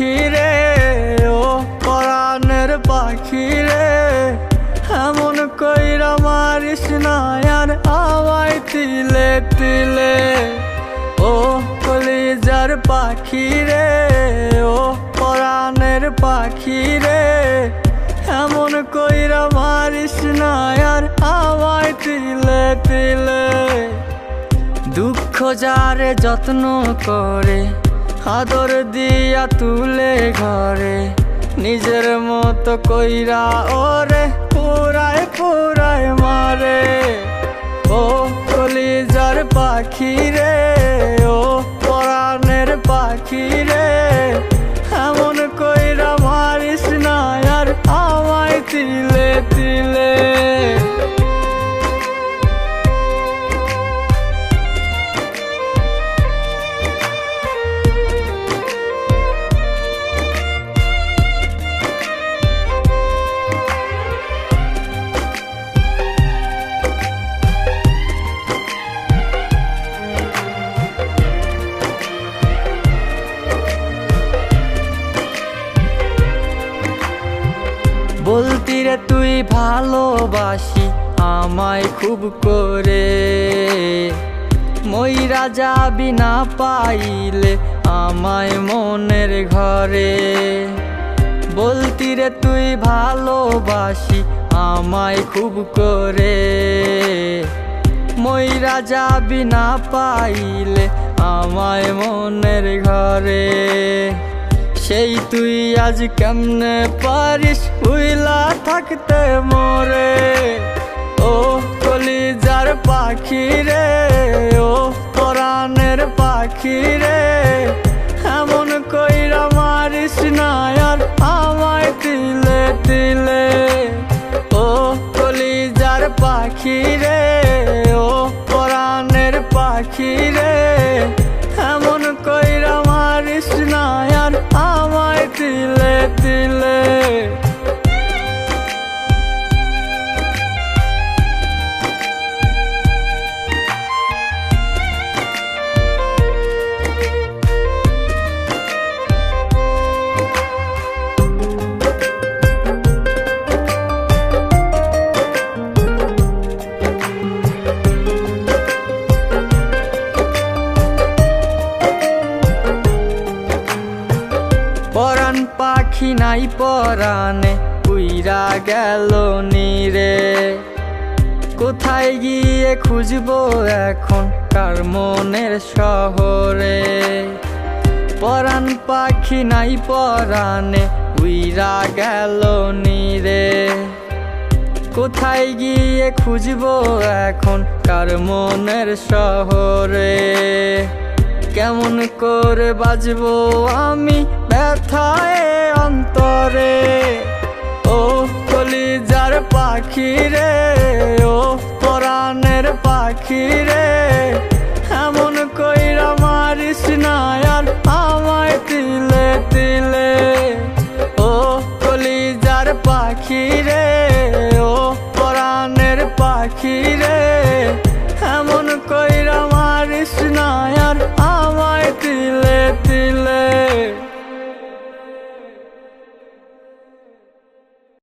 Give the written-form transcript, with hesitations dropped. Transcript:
পাখি রে, ও পরাণের পাখি রে, এমন কইরা মারিস না আর আমায় তিলে তিলে। ও কলিজার পাখি রে, ও পরাণের পাখি রে, এমন কইরা মারিস না আর আমায় তিলে তিলে। দুঃখ যারে যত্ন করে, আদর দিয়া তুলে ঘরে, নিজের মতো কইরা ওরে পুরায় পুরায় মারে। ও কলিজার পাখি রে, ও পরাণের পাখি রে, এমন কইরা মারিস না আর আমায় তিলে তিলে। বলতি রে তুই ভালোবাসি আমায় খুব করে, মইরা যাবি না পাইলে আমায় মনের ঘরে। বলতি রে তুই ভালোবাসি আমায় খুব করে, মইরা যাবি না পাইলে আমায় মনের ঘরে। সেই তুই আজ কেমনে পারিস ভুইলা থাকতে মোরে। ও কলিজার পাখি রে, ও পরাণের পাখি রে, এমন কইরা মারিস না আর আমায় তিলে তিলে। ও কলিজার পাখি রে, ও পরাণের পাখি রে, এমন কইরা মারিস না আর আমায় তিলে তিলে। পরাণ পাখি নাই পরাণে উইরা গেল নীরে, কোথায় গিয়ে খুঁজবো এখন কার মনের শহরে। পরাণ পাখি নাই পরাণে উইরা গেল নীরে, কোথায় গিয়ে খুঁজবো এখন কার মনের শহরে। কেমন করে বাজবো আমি ব্যথায় অন্তরে। ও কলিজার পাখি রে, ও পরাণের পাখি রে, এমন কইরা মারিস না আর আমায় তিলে তিলে। ও কলিজার পাখি রে, ও পরাণের পাখি রে, এমন কই